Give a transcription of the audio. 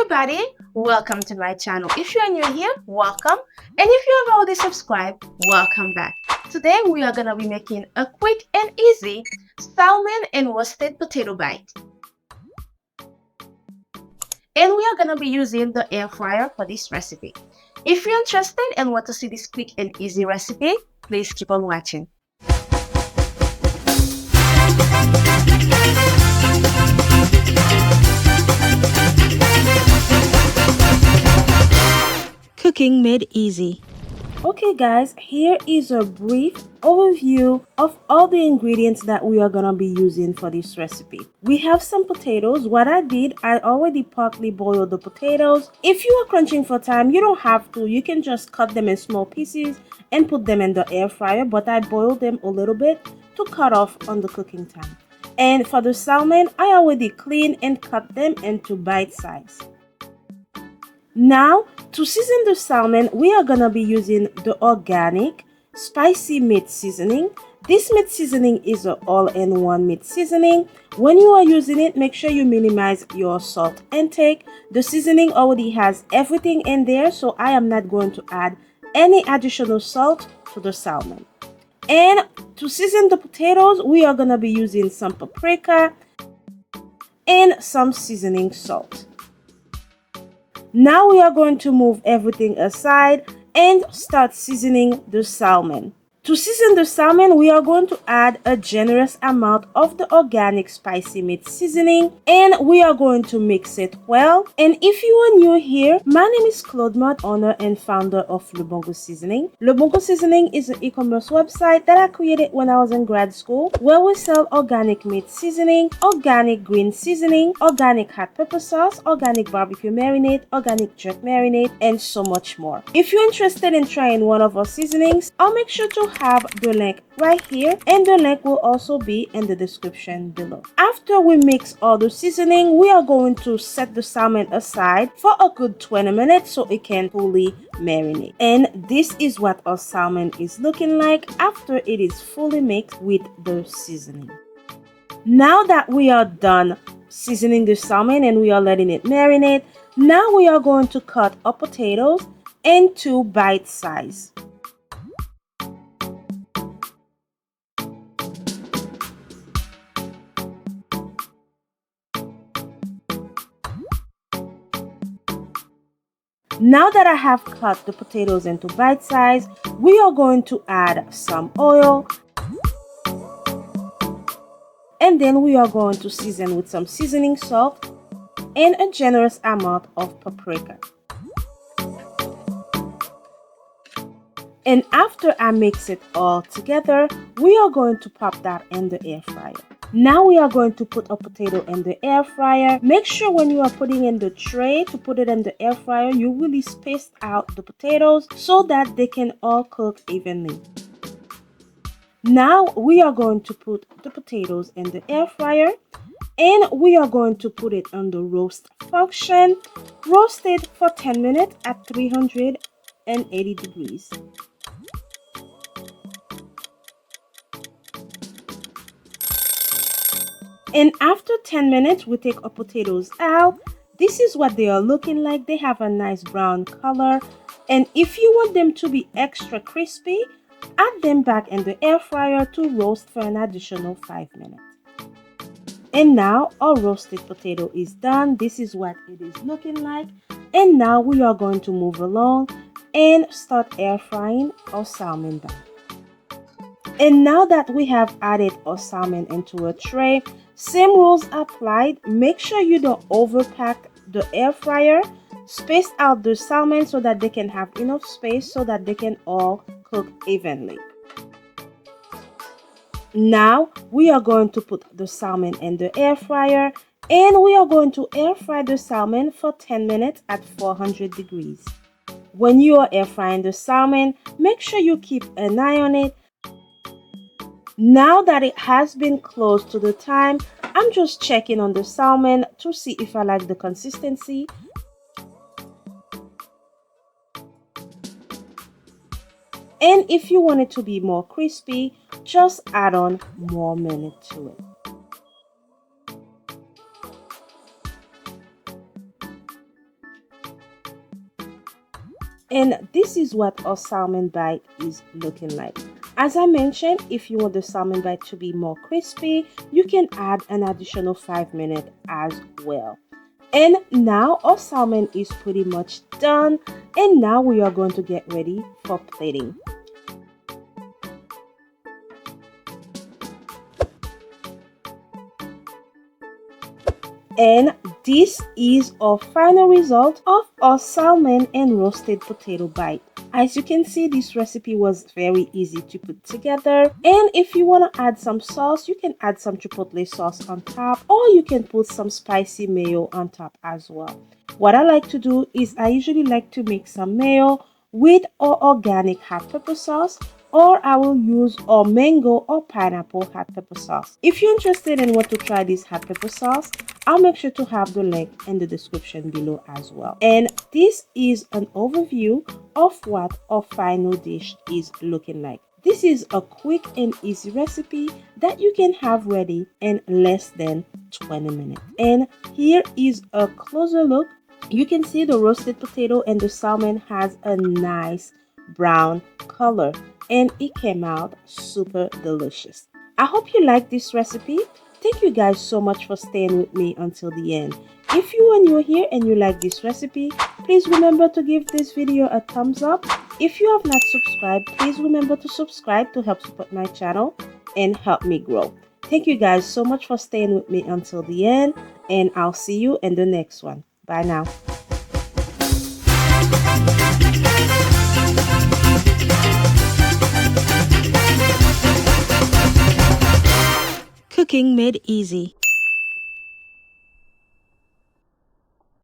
everybody, welcome to my channel. If you are new here, welcome, and if you have already subscribed, welcome back. Today we are gonna be making a quick and easy salmon and roasted potato bite, and we are gonna be using the air fryer for this recipe. If you're interested and want to see this quick and easy recipe, please keep on watching. Cooking made easy. Okay guys, here is a brief overview of all the ingredients that we are gonna be using for this recipe. We have some potatoes. What I did, I already partly boiled the potatoes. If you are crunching for time, you don't have to. You can just cut them in small pieces and put them in the air fryer, but I boiled them a little bit to cut off on the cooking time. And for the salmon, I already cleaned and cut them into bite size. Now, to season the salmon, we are gonna be using the organic spicy meat seasoning. This meat seasoning is an all-in-one meat seasoning. When you are using it, make sure you minimize your salt intake. The seasoning already has everything in there, so I am not going to add any additional salt to the salmon. And to season the potatoes, we are gonna be using some paprika and some seasoning salt. Now we are going to move everything aside and start seasoning the salmon. To season the salmon, we are going to add a generous amount of the organic spicy meat seasoning, and we are going to mix it well. And if you are new here, my name is Claude, owner and founder of Le Bongo Seasoning. Le Bongo Seasoning is an e-commerce website that I created when I was in grad school, where we sell organic meat seasoning, organic green seasoning, organic hot pepper sauce, organic barbecue marinade, organic jerk marinade, and so much more. If you're interested in trying one of our seasonings, I'll make sure to have the link right here, and the link will also be in the description below. After we mix all the seasoning, we are going to set the salmon aside for a good 20 minutes so it can fully marinate. And this is what our salmon is looking like after it is fully mixed with the seasoning. Now that we are done seasoning the salmon and we are letting it marinate, now we are going to cut our potatoes into bite size. Now that I have cut the potatoes into bite size, we are going to add some oil, and then we are going to season with some seasoning salt and a generous amount of paprika. And after I mix it all together, we are going to pop that in the air fryer. Now we are going to put a potato in the air fryer. Make sure when you are putting in the tray to put it in the air fryer, you really space out the potatoes so that they can all cook evenly. Now we are going to put the potatoes in the air fryer, and we are going to put it on the roast function. Roast it for 10 minutes at 380 degrees. And after 10 minutes, we take our potatoes out. This is what they are looking like. They have a nice brown color. And if you want them to be extra crispy, add them back in the air fryer to roast for an additional 5 minutes. And now our roasted potato is done. This is what it is looking like. And now we are going to move along and start air frying our salmon back. And now that we have added our salmon into a tray, same rules applied. Make sure you don't overpack the air fryer. Space out the salmon so that they can have enough space so that they can all cook evenly. Now we are going to put the salmon in the air fryer, and we are going to air fry the salmon for 10 minutes at 400 degrees. When you are air frying the salmon, make sure you keep an eye on it. Now that it has been close to the time, I'm just checking on the salmon to see if I like the consistency. And if you want it to be more crispy, just add on more minute to it. And this is what our salmon bite is looking like. As I mentioned, if you want the salmon bite to be more crispy, you can add an additional 5 minutes as well. And now our salmon is pretty much done. And now we are going to get ready for plating. And this is our final result of our salmon and roasted potato bite. As you can see, this recipe was very easy to put together. And if you want to add some sauce, you can add some chipotle sauce on top, or you can put some spicy mayo on top as well. What I like to do is I usually like to make some mayo with our organic hot pepper sauce, or I will use our mango or pineapple hot pepper sauce. If you're interested and want to try this hot pepper sauce, I'll make sure to have the link in the description below as well. And this is an overview of what our final dish is looking like. This is a quick and easy recipe that you can have ready in less than 20 minutes. And here is a closer look. You can see the roasted potato and the salmon has a nice brown color, and it came out super delicious. I hope you like this recipe. Thank you guys so much for staying with me until the end. If you are new here and you like this recipe, please remember to give this video a thumbs up. If you have not subscribed, please remember to subscribe to help support my channel and help me grow. Thank you guys so much for staying with me until the end, and I'll see you in the next one. Bye now. Cooking made easy.